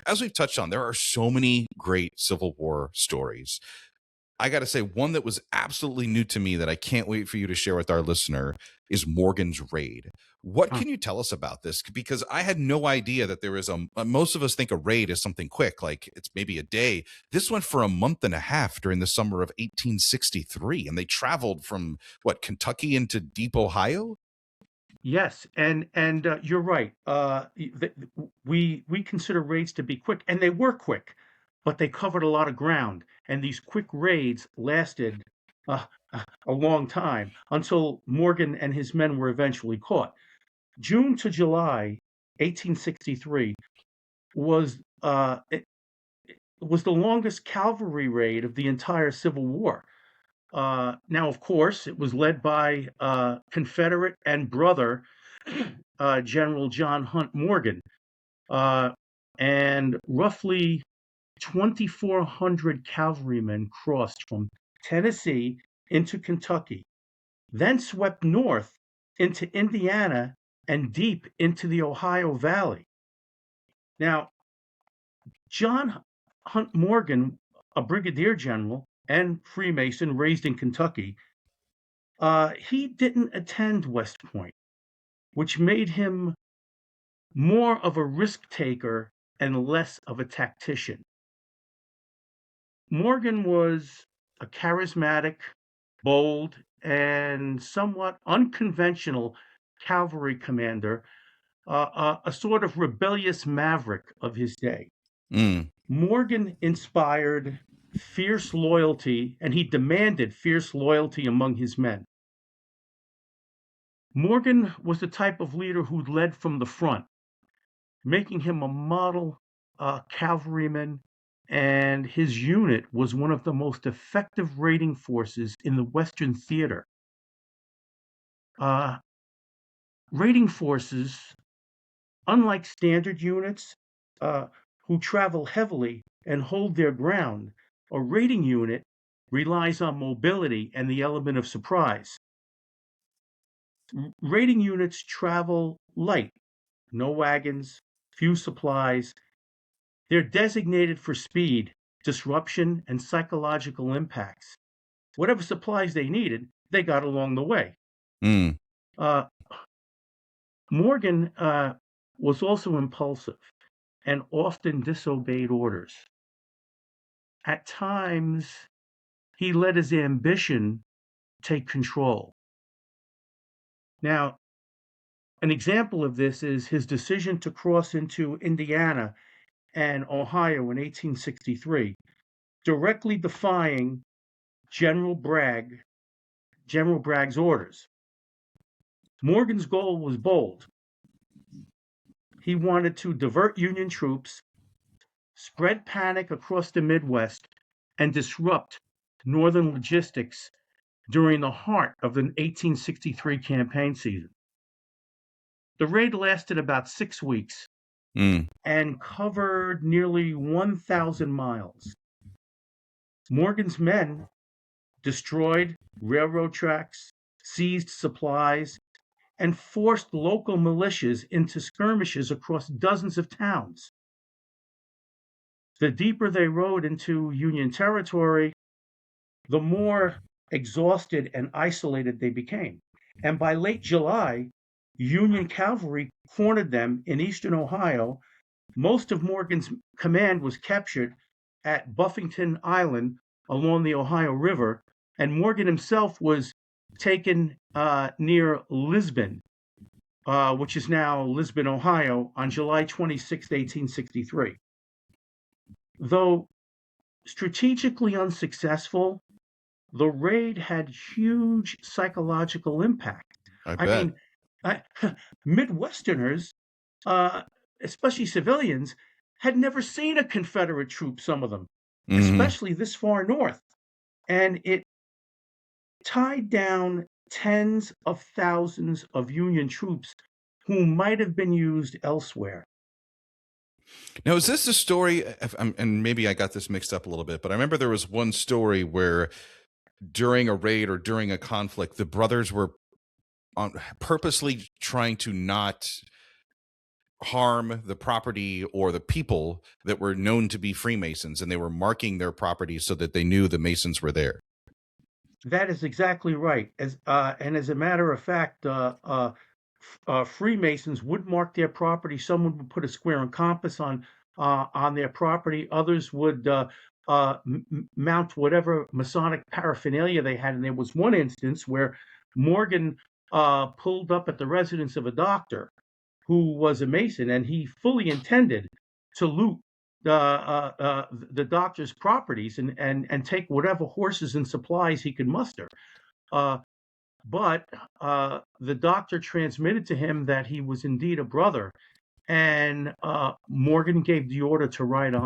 as we've touched on, there are so many great Civil War stories. I got to say, one that was absolutely new to me that I can't wait for you to share with our listener is Morgan's Raid. What can you tell us about this? Because I had no idea that there is most of us think a raid is something quick, like it's maybe a day. This went for a month and a half during the summer of 1863, and they traveled from Kentucky into deep Ohio? Yes, and you're right. We consider raids to be quick, and they were quick, but they covered a lot of ground, and these quick raids lasted a long time until Morgan and his men were eventually caught. June to July 1863 was it was the longest cavalry raid of the entire Civil War. Now, of course, it was led by Confederate and brother General John Hunt Morgan, and roughly 2,400 cavalrymen crossed from Tennessee into Kentucky, then swept north into Indiana and deep into the Ohio Valley. Now, John Hunt Morgan, a brigadier general and Freemason raised in Kentucky, he didn't attend West Point, which made him more of a risk taker and less of a tactician. Morgan was a charismatic, bold, and somewhat unconventional cavalry commander, a sort of rebellious maverick of his day. Morgan inspired fierce loyalty, and he demanded fierce loyalty among his men. Morgan was the type of leader who led from the front, making him a model cavalryman, and his unit was one of the most effective raiding forces in the Western theater. Raiding forces, unlike standard units who travel heavily and hold their ground, a raiding unit relies on mobility and the element of surprise. Raiding units travel light, no wagons, few supplies. They're designated for speed, disruption, and psychological impacts. Whatever supplies they needed, they got along the way. Morgan was also impulsive and often disobeyed orders. At times, he let his ambition take control. Now, an example of this is his decision to cross into Indiana and Ohio in 1863, directly defying General Bragg's orders. Morgan's goal was bold. He wanted to divert Union troops, spread panic across the Midwest, and disrupt Northern logistics during the heart of the 1863 campaign season. The raid lasted about 6 weeks and covered nearly 1,000 miles. Morgan's men destroyed railroad tracks, seized supplies, and forced local militias into skirmishes across dozens of towns. The deeper they rode into Union territory, the more exhausted and isolated they became. And by late July, Union cavalry cornered them in eastern Ohio. Most of Morgan's command was captured at Buffington Island along the Ohio River, and Morgan himself was taken near Lisbon, which is now Lisbon, Ohio, on July 26, 1863. Though strategically unsuccessful, the raid had huge psychological impact. I mean, Midwesterners, especially civilians, had never seen a Confederate troop, some of them, especially this far north. And it tied down tens of thousands of Union troops who might have been used elsewhere. Now, is this a story, and maybe I got this mixed up a little bit, but I remember there was one story where during a raid or during a conflict, the brothers were purposely trying to not harm the property or the people that were known to be Freemasons, and they were marking their property so that they knew the Masons were there. That is exactly right. And as a matter of fact, Freemasons would mark their property. Someone would put a square and compass on their property. Others would mount whatever Masonic paraphernalia they had. And there was one instance where Morgan pulled up at the residence of a doctor who was a Mason, and he fully intended to loot the doctor's properties and take whatever horses and supplies he could muster. But the doctor transmitted to him that he was indeed a brother, and Morgan gave the order to ride on.